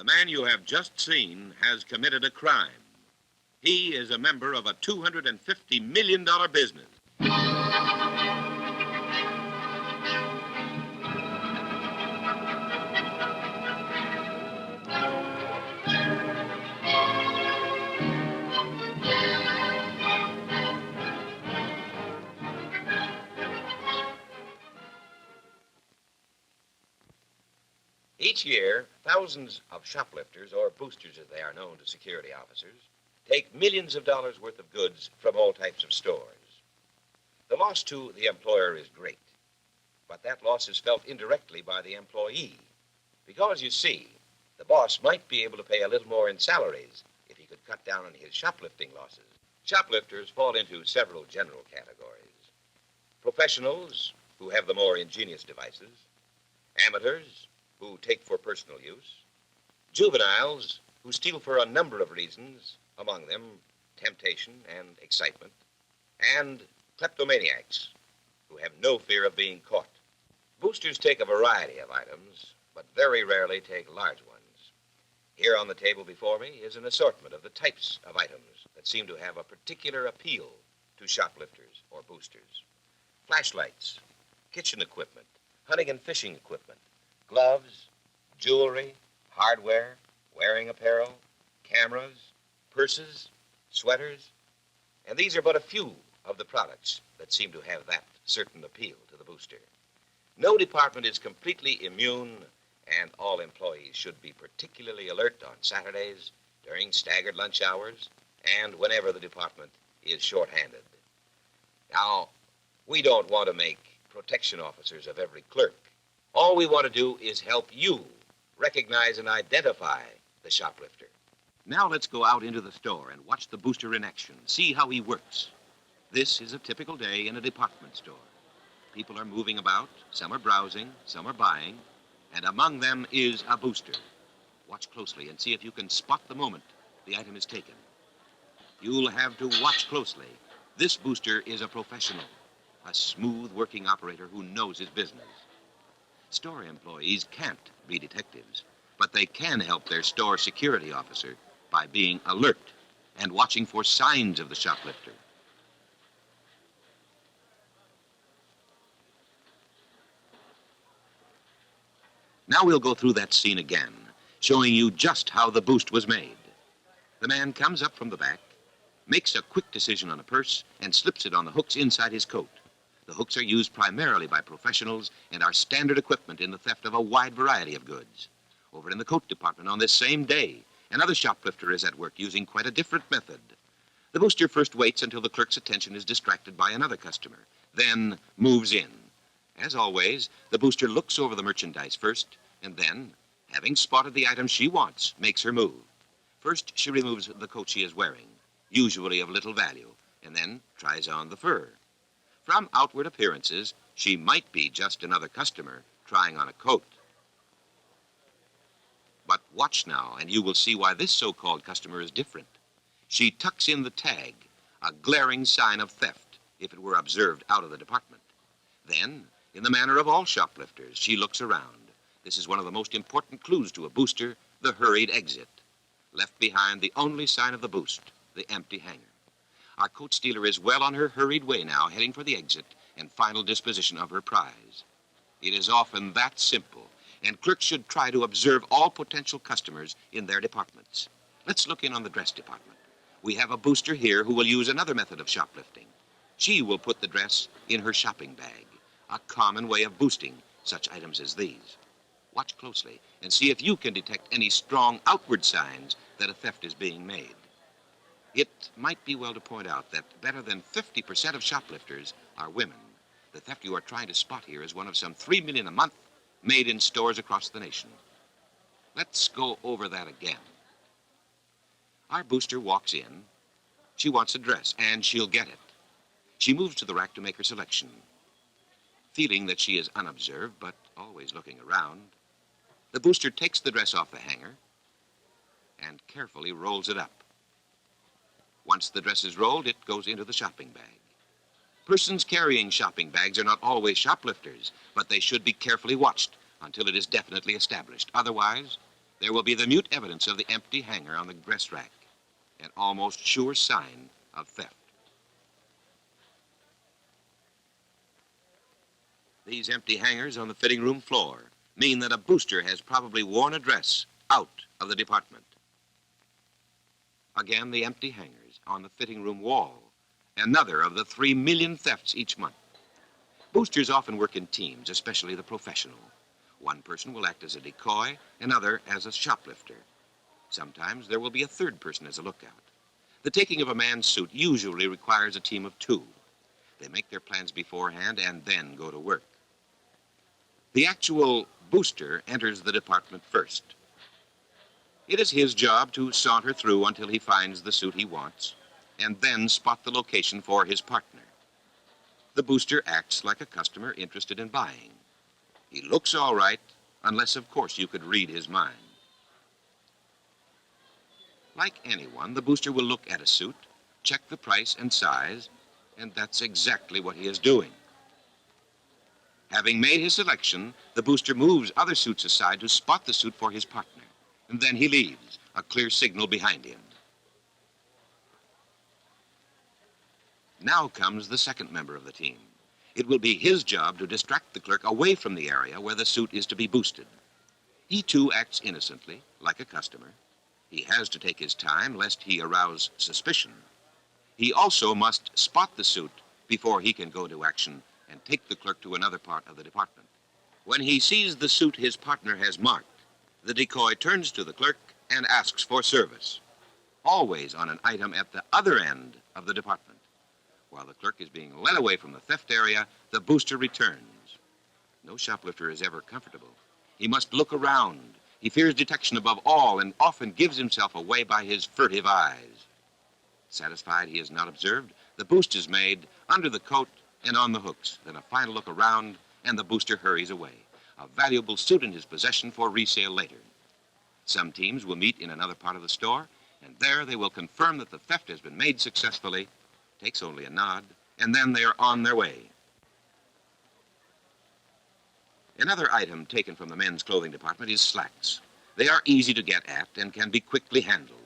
man you have just seen has committed a crime. He is a member of a $250 million business. Each year, thousands of shoplifters, or boosters as they are known to security officers, take millions of dollars worth of goods from all types of stores. The loss to the employer is great, but that loss is felt indirectly by the employee. Because, you see, the boss might be able to pay a little more in salaries if he could cut down on his shoplifting losses. Shoplifters fall into several general categories. Professionals, who have the more ingenious devices. Amateurs, who take for personal use. Juveniles, who steal for a number of reasons, among them temptation and excitement. And kleptomaniacs, who have no fear of being caught. Boosters take a variety of items, but very rarely take large ones. Here on the table before me is an assortment of the types of items that seem to have a particular appeal to shoplifters or boosters. Flashlights, kitchen equipment, hunting and fishing equipment, gloves, jewelry, hardware, wearing apparel, cameras, purses, sweaters, and these are but a few of the products that seem to have that certain appeal to the booster. No department is completely immune, and all employees should be particularly alert on Saturdays, during staggered lunch hours, and whenever the department is short-handed. Now, we don't want to make protection officers of every clerk. All we want to do is help you recognize and identify the shoplifter. Now let's go out into the store and watch the booster in action, see how he works. This is a typical day in a department store. People are moving about, some are browsing, some are buying, and among them is a booster. Watch closely and see if you can spot the moment the item is taken. You'll have to watch closely. This booster is a professional, a smooth working operator who knows his business. Store employees can't be detectives, but they can help their store security officer by being alert and watching for signs of the shoplifter. Now we'll go through that scene again, showing you just how the boost was made. The man comes up from the back, makes a quick decision on a purse, and slips it on the hooks inside his coat. The hooks are used primarily by professionals and are standard equipment in the theft of a wide variety of goods. Over in the coat department on this same day, another shoplifter is at work using quite a different method. The booster first waits until the clerk's attention is distracted by another customer, then moves in. As always, the booster looks over the merchandise first, and then, having spotted the item she wants, makes her move. First, she removes the coat she is wearing, usually of little value, and then tries on the fur. From outward appearances, she might be just another customer trying on a coat. But watch now, and you will see why this so-called customer is different. She tucks in the tag, a glaring sign of theft if it were observed out of the department. Then, in the manner of all shoplifters, she looks around. This is one of the most important clues to a booster, the hurried exit. Left behind the only sign of the boost, the empty hanger. Our coat stealer is well on her hurried way now, heading for the exit and final disposition of her prize. It is often that simple, and clerks should try to observe all potential customers in their departments. Let's look in on the dress department. We have a booster here who will use another method of shoplifting. She will put the dress in her shopping bag, a common way of boosting such items as these. Watch closely and see if you can detect any strong outward signs that a theft is being made. It might be well to point out that better than 50% of shoplifters are women. The theft you are trying to spot here is one of some 3 million a month made in stores across the nation. Let's go over that again. Our booster walks in. She wants a dress, and she'll get it. She moves to the rack to make her selection. Feeling that she is unobserved, but always looking around, the booster takes the dress off the hanger and carefully rolls it up. Once the dress is rolled, it goes into the shopping bag. Persons carrying shopping bags are not always shoplifters, but they should be carefully watched until it is definitely established. Otherwise, There will be the mute evidence of the empty hanger on the dress rack, an almost sure sign of theft. These empty hangers on the fitting room floor mean that a booster has probably worn a dress out of the department. Again, the empty hangers on the fitting room wall, another of the 3 million thefts each month. Boosters often work in teams, especially the professional. One person will act as a decoy, another as a shoplifter. Sometimes there will be a third person as a lookout. The taking of a man's suit usually requires a team of 2. They make their plans beforehand and then go to work. The actual booster enters the department first. It is his job to saunter through until he finds the suit he wants, and then spot the location for his partner. The booster acts like a customer interested in buying. He looks all right, unless, of course, you could read his mind. Like anyone, the booster will look at a suit, check the price and size, and that's exactly what he is doing. Having made his selection, the booster moves other suits aside to spot the suit for his partner, and then he leaves, a clear signal behind him. Now comes the second member of the team. It will be his job to distract the clerk away from the area where the suit is to be boosted. He, too, acts innocently, like a customer. He has to take his time, lest he arouse suspicion. He also must spot the suit before he can go to action and take the clerk to another part of the department. When he sees the suit his partner has marked, the decoy turns to the clerk and asks for service, always on an item at the other end of the department. While the clerk is being led away from the theft area, the booster returns. No shoplifter is ever comfortable. He must look around. He fears detection above all and often gives himself away by his furtive eyes. Satisfied he is not observed, the boost is made under the coat and on the hooks. Then a final look around, and the booster hurries away, a valuable suit in his possession for resale later. Some teams will meet in another part of the store, and there they will confirm that the theft has been made successfully. Takes only a nod, and then they are on their way. Another item taken from the men's clothing department is slacks. They are easy to get at and can be quickly handled.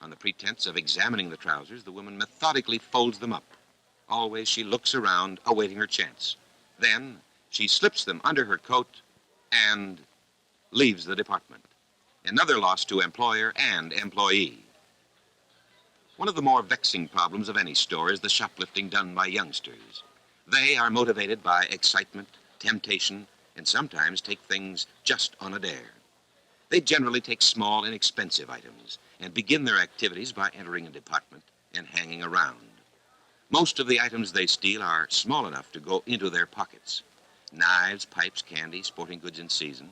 On the pretense of examining the trousers, the woman methodically folds them up. Always she looks around, awaiting her chance. Then she slips them under her coat and leaves the department. Another loss to employer and employee. One of the more vexing problems of any store is the shoplifting done by youngsters. They are motivated by excitement, temptation, and sometimes take things just on a dare. They generally take small, inexpensive items and begin their activities by entering a department and hanging around. Most of the items they steal are small enough to go into their pockets. Knives, pipes, candy, sporting goods in season.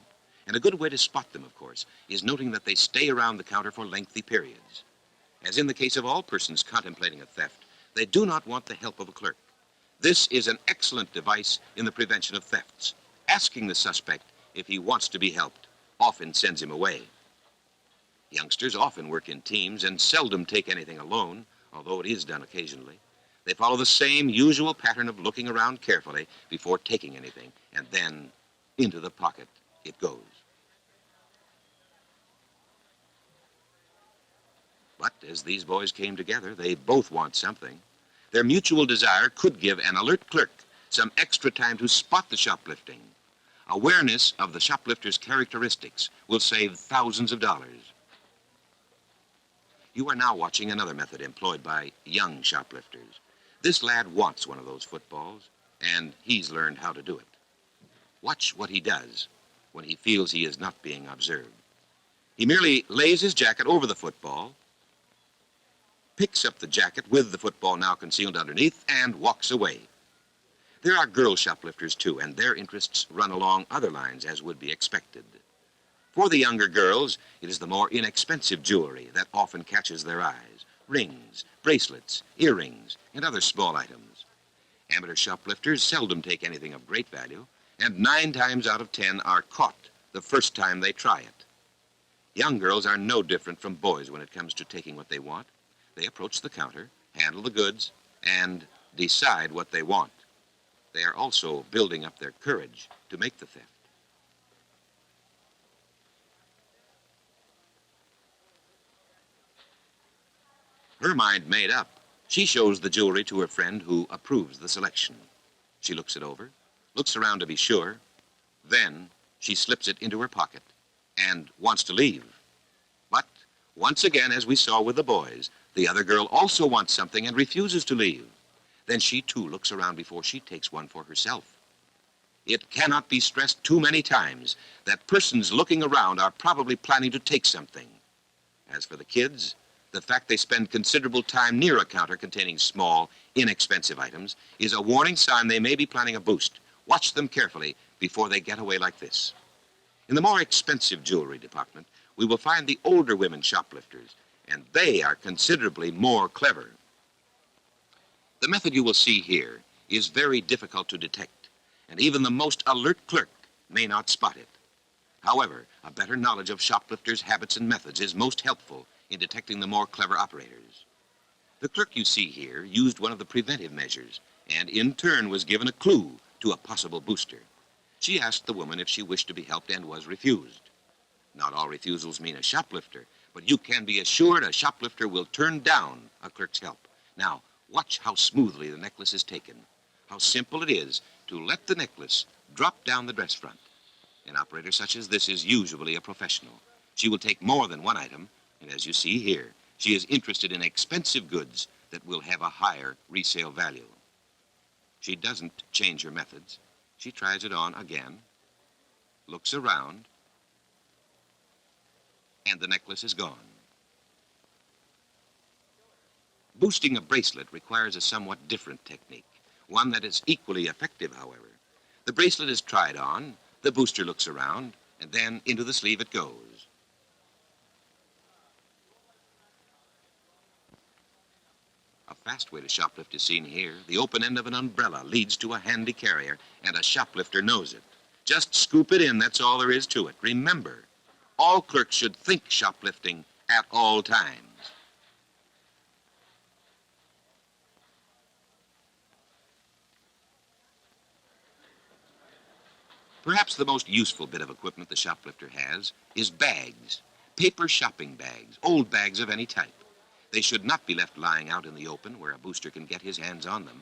And a good way to spot them, of course, is noting that they stay around the counter for lengthy periods. As in the case of all persons contemplating a theft, they do not want the help of a clerk. This is an excellent device in the prevention of thefts. Asking the suspect if he wants to be helped often sends him away. Youngsters often work in teams and seldom take anything alone, although it is done occasionally. They follow the same usual pattern of looking around carefully before taking anything, and then into the pocket it goes. But as these boys came together, they both want something. Their mutual desire could give an alert clerk some extra time to spot the shoplifting. Awareness of the shoplifter's characteristics will save thousands of dollars. You are now watching another method employed by young shoplifters. This lad wants one of those footballs, and he's learned how to do it. Watch what he does when he feels he is not being observed. He merely lays his jacket over the football, picks up the jacket with the football now concealed underneath, and walks away. There are girl shoplifters, too, and their interests run along other lines, as would be expected. For the younger girls, it is the more inexpensive jewelry that often catches their eyes. Rings, bracelets, earrings, and other small items. Amateur shoplifters seldom take anything of great value, and 9 times out of 10 are caught the first time they try it. Young girls are no different from boys when it comes to taking what they want. They approach the counter, handle the goods, and decide what they want. They are also building up their courage to make the theft. Her mind made up, she shows the jewelry to her friend who approves the selection. She looks it over, looks around to be sure, then she slips it into her pocket and wants to leave. But once again, as we saw with the boys, the other girl also wants something and refuses to leave. Then she too looks around before she takes one for herself. It cannot be stressed too many times that persons looking around are probably planning to take something. As for the kids, the fact they spend considerable time near a counter containing small, inexpensive items is a warning sign they may be planning a boost. Watch them carefully before they get away like this. In the more expensive jewelry department, we will find the older women shoplifters, and they are considerably more clever. The method you will see here is very difficult to detect, and even the most alert clerk may not spot it. However, a better knowledge of shoplifters' habits and methods is most helpful in detecting the more clever operators. The clerk you see here used one of the preventive measures, and in turn was given a clue to a possible booster. She asked the woman if she wished to be helped and was refused. Not all refusals mean a shoplifter, but you can be assured a shoplifter will turn down a clerk's help. Now, watch how smoothly the necklace is taken, how simple it is to let the necklace drop down the dress front. An operator such as this is usually a professional. She will take more than one item, and as you see here, she is interested in expensive goods that will have a higher resale value. She doesn't change her methods. She tries it on again, looks around, and the necklace is gone. Boosting a bracelet requires a somewhat different technique, one that is equally effective, however. The bracelet is tried on, the booster looks around, and then into the sleeve it goes. A fast way to shoplift is seen here. The open end of an umbrella leads to a handy carrier, and a shoplifter knows it. Just scoop it in, that's all there is to it. Remember, all clerks should think shoplifting at all times. Perhaps the most useful bit of equipment the shoplifter has is bags, paper shopping bags, old bags of any type. They should not be left lying out in the open where a booster can get his hands on them.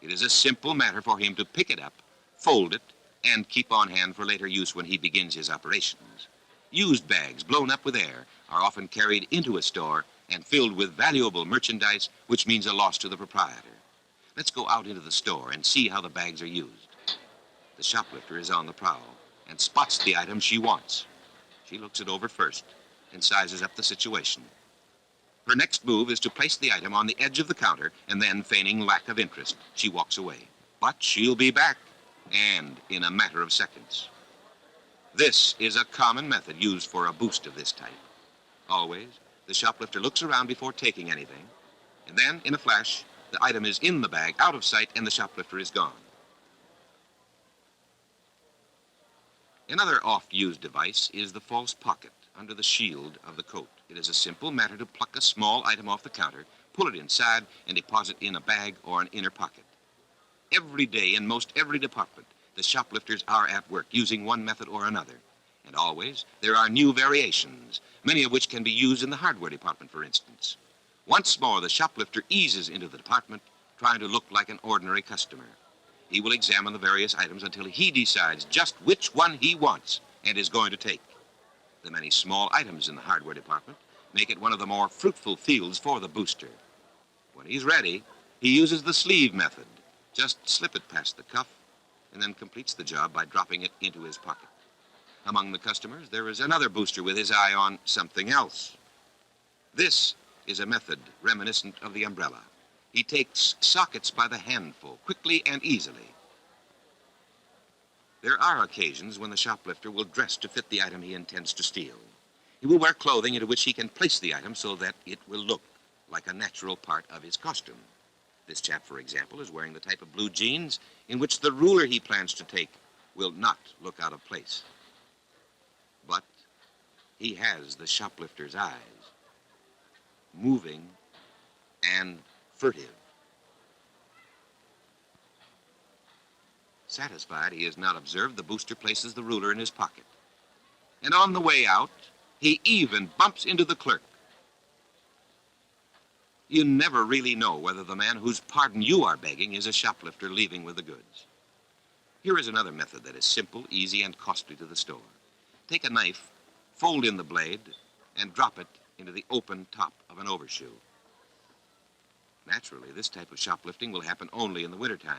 It is a simple matter for him to pick it up, fold it, and keep on hand for later use when he begins his operations. Used bags blown up with air are often carried into a store and filled with valuable merchandise, which means a loss to the proprietor. Let's go out into the store and see how the bags are used. The shoplifter is on the prowl and spots the item she wants. She looks it over first and sizes up the situation. Her next move is to place the item on the edge of the counter, and then, feigning lack of interest, she walks away. But she'll be back, and in a matter of seconds. This is a common method used for a boost of this type. Always, the shoplifter looks around before taking anything, and then, in a flash, the item is in the bag, out of sight, and the shoplifter is gone. Another oft-used device is the false pocket under the shield of the coat. It is a simple matter to pluck a small item off the counter, pull it inside, and deposit in a bag or an inner pocket. Every day in most every department, the shoplifters are at work using one method or another. And always, there are new variations, many of which can be used in the hardware department, for instance. Once more, the shoplifter eases into the department, trying to look like an ordinary customer. He will examine the various items until he decides just which one he wants and is going to take. The many small items in the hardware department make it one of the more fruitful fields for the booster. When he's ready, he uses the sleeve method. Just slip it past the cuff and then completes the job by dropping it into his pocket. Among the customers, there is another booster with his eye on something else. This is a method reminiscent of the umbrella. He takes sockets by the handful, quickly and easily. There are occasions when the shoplifter will dress to fit the item he intends to steal. He will wear clothing into which he can place the item so that it will look like a natural part of his costume. This chap, for example, is wearing the type of blue jeans in which the ruler he plans to take will not look out of place. But he has the shoplifter's eyes, moving and furtive. Satisfied he has not observed, the booster places the ruler in his pocket. And on the way out, he even bumps into the clerk. You never really know whether the man whose pardon you are begging is a shoplifter leaving with the goods. Here is another method that is simple, easy, and costly to the store. Take a knife, fold in the blade, and drop it into the open top of an overshoe. Naturally, this type of shoplifting will happen only in the wintertime.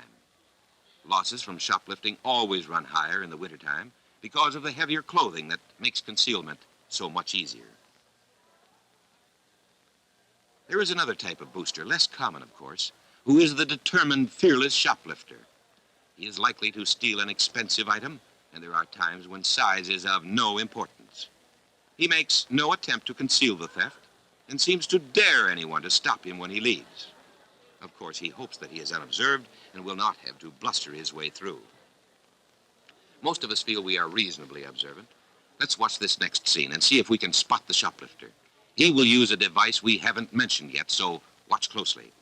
Losses from shoplifting always run higher in the wintertime because of the heavier clothing that makes concealment so much easier. There is another type of booster, less common, of course, who is the determined, fearless shoplifter. He is likely to steal an expensive item, and there are times when size is of no importance. He makes no attempt to conceal the theft and seems to dare anyone to stop him when he leaves. Of course, he hopes that he is unobserved and will not have to bluster his way through. Most of us feel we are reasonably observant. Let's watch this next scene and see if we can spot the shoplifter. He will use a device we haven't mentioned yet, so watch closely.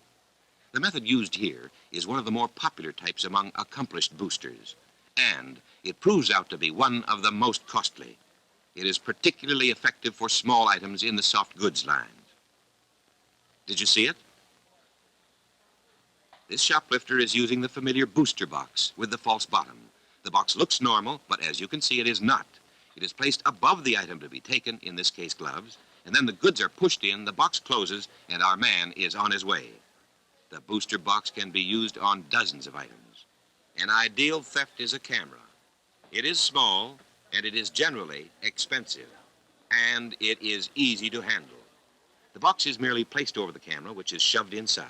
The method used here is one of the more popular types among accomplished boosters, and it proves out to be one of the most costly. It is particularly effective for small items in the soft goods line. Did you see it? This shoplifter is using the familiar booster box with the false bottom. The box looks normal, but as you can see, it is not. It is placed above the item to be taken, in this case gloves, and then the goods are pushed in, the box closes, and our man is on his way. The booster box can be used on dozens of items. An ideal theft is a camera. It is small, and it is generally expensive, and it is easy to handle. The box is merely placed over the camera, which is shoved inside.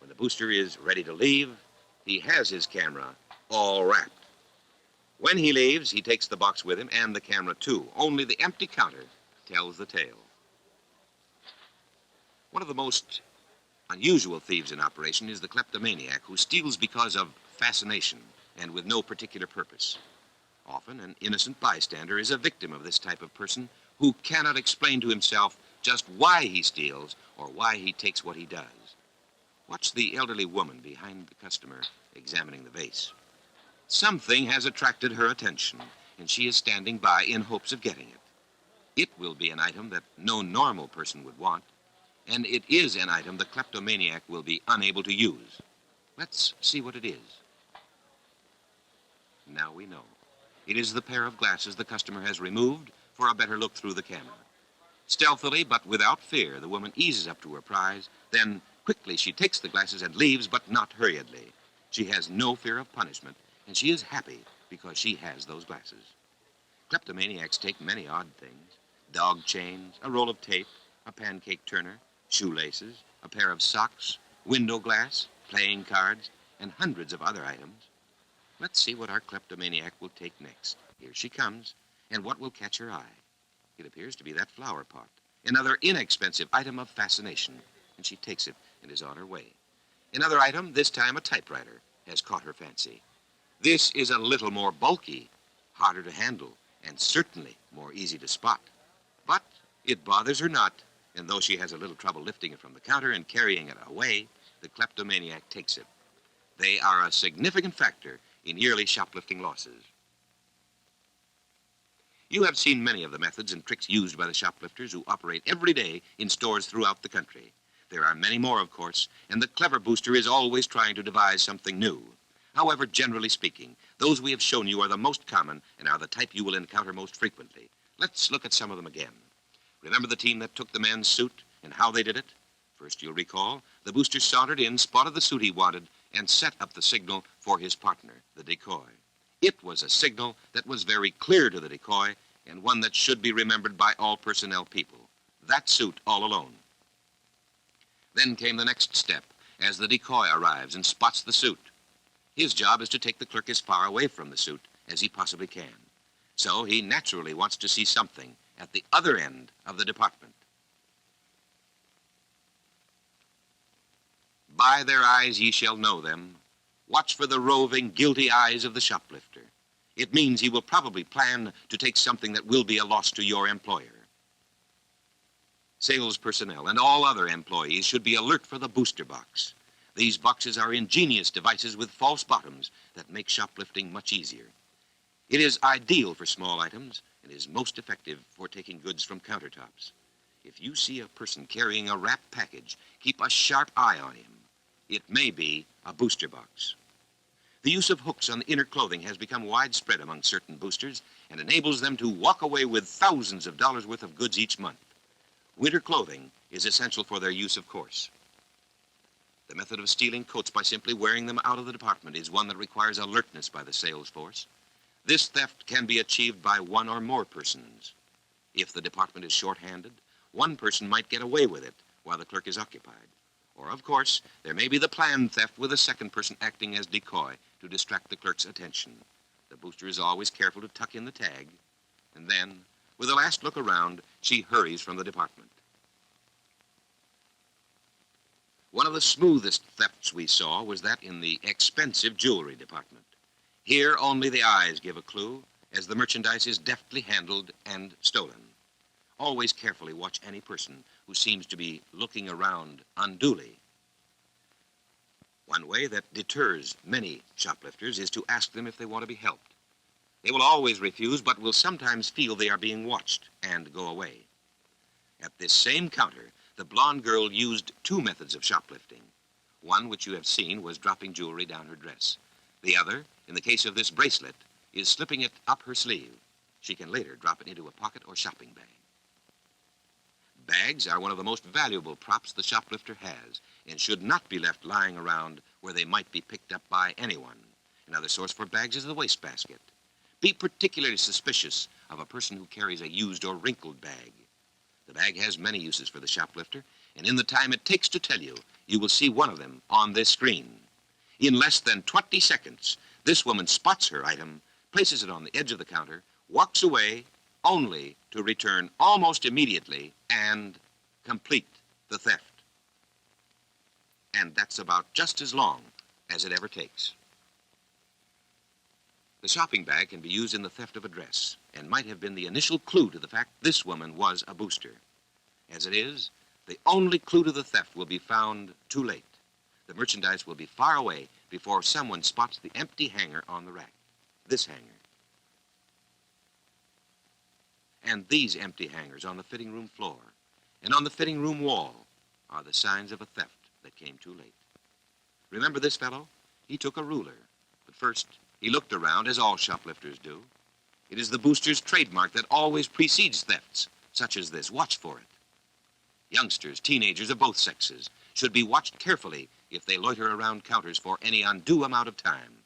When the booster is ready to leave, he has his camera all wrapped. When he leaves, he takes the box with him and the camera too. Only the empty counter tells the tale. One of the most unusual thieves in operation is the kleptomaniac, who steals because of fascination and with no particular purpose. Often, an innocent bystander is a victim of this type of person who cannot explain to himself just why he steals or why he takes what he does. Watch the elderly woman behind the customer examining the vase. Something has attracted her attention, and she is standing by in hopes of getting it. It will be an item that no normal person would want, and it is an item the kleptomaniac will be unable to use. Let's see what it is. Now we know. It is the pair of glasses the customer has removed for a better look through the camera. Stealthily, but without fear, the woman eases up to her prize. Then, quickly, she takes the glasses and leaves, but not hurriedly. She has no fear of punishment, and she is happy because she has those glasses. Kleptomaniacs take many odd things: dog chains, a roll of tape, a pancake turner, shoelaces, a pair of socks, window glass, playing cards, and hundreds of other items. Let's see what our kleptomaniac will take next. Here she comes, and what will catch her eye? It appears to be that flower pot, another inexpensive item of fascination, and she takes it and is on her way. Another item, this time a typewriter, has caught her fancy. This is a little more bulky, harder to handle, and certainly more easy to spot. But it bothers her not, and though she has a little trouble lifting it from the counter and carrying it away, the kleptomaniac takes it. They are a significant factor in yearly shoplifting losses. You have seen many of the methods and tricks used by the shoplifters who operate every day in stores throughout the country. There are many more, of course, and the clever booster is always trying to devise something new. However, generally speaking, those we have shown you are the most common and are the type you will encounter most frequently. Let's look at some of them again. Remember the team that took the man's suit and how they did it? First, you'll recall, the booster sauntered in, spotted the suit he wanted, and set up the signal for his partner, the decoy. It was a signal that was very clear to the decoy and one that should be remembered by all personnel people. That suit all alone. Then came the next step, as the decoy arrives and spots the suit. His job is to take the clerk as far away from the suit as he possibly can. So he naturally wants to see something at the other end of the department. By their eyes ye shall know them. Watch for the roving, guilty eyes of the shoplifter. It means he will probably plan to take something that will be a loss to your employer. Sales personnel and all other employees should be alert for the booster box. These boxes are ingenious devices with false bottoms that make shoplifting much easier. It is ideal for small items and is most effective for taking goods from countertops. If you see a person carrying a wrapped package, keep a sharp eye on him. It may be a booster box. The use of hooks on the inner clothing has become widespread among certain boosters and enables them to walk away with thousands of dollars worth of goods each month. Winter clothing is essential for their use, of course. The method of stealing coats by simply wearing them out of the department is one that requires alertness by the sales force. This theft can be achieved by one or more persons. If the department is short-handed, one person might get away with it while the clerk is occupied. Or, of course, there may be the planned theft with a second person acting as decoy to distract the clerk's attention. The booster is always careful to tuck in the tag, and then, with a last look around, she hurries from the department. One of the smoothest thefts we saw was that in the expensive jewelry department. Here only the eyes give a clue, as the merchandise is deftly handled and stolen. Always carefully watch any person who seems to be looking around unduly. One way that deters many shoplifters is to ask them if they want to be helped. They will always refuse, but will sometimes feel they are being watched and go away. At this same counter, the blonde girl used two methods of shoplifting. One, which you have seen, was dropping jewelry down her dress. The other, in the case of this bracelet, is slipping it up her sleeve. She can later drop it into a pocket or shopping bag. Bags are one of the most valuable props the shoplifter has and should not be left lying around where they might be picked up by anyone. Another source for bags is the wastebasket. Be particularly suspicious of a person who carries a used or wrinkled bag. The bag has many uses for the shoplifter, and in the time it takes to tell you, you will see one of them on this screen. In less than 20 seconds, this woman spots her item, places it on the edge of the counter, walks away, only to return almost immediately and complete the theft. And that's about just as long as it ever takes. The shopping bag can be used in the theft of a dress and might have been the initial clue to the fact this woman was a booster. As it is, the only clue to the theft will be found too late. The merchandise will be far away before someone spots the empty hanger on the rack. This hanger. And these empty hangers on the fitting room floor and on the fitting room wall are the signs of a theft that came too late. Remember this fellow? He took a ruler, but first he looked around, as all shoplifters do. It is the booster's trademark that always precedes thefts, such as this. Watch for it. Youngsters, teenagers of both sexes, should be watched carefully if they loiter around counters for any undue amount of time.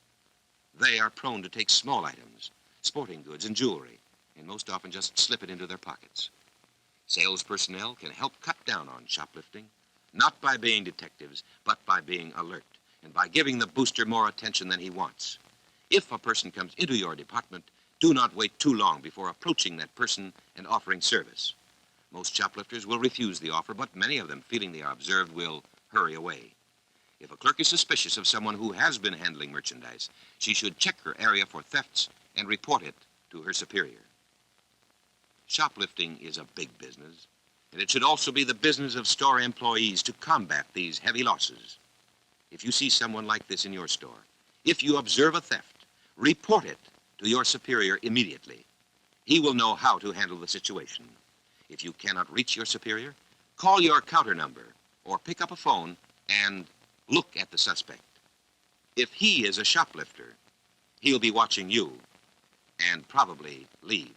They are prone to take small items, sporting goods and jewelry, and most often just slip it into their pockets. Sales personnel can help cut down on shoplifting, not by being detectives, but by being alert and by giving the booster more attention than he wants. If a person comes into your department, do not wait too long before approaching that person and offering service. Most shoplifters will refuse the offer, but many of them, feeling they are observed, will hurry away. If a clerk is suspicious of someone who has been handling merchandise, she should check her area for thefts and report it to her superior. Shoplifting is a big business, and it should also be the business of store employees to combat these heavy losses. If you see someone like this in your store, if you observe a theft, report it to your superior immediately. He will know how to handle the situation. If you cannot reach your superior, call your counter number or pick up a phone and look at the suspect. If he is a shoplifter, he'll be watching you and probably leave.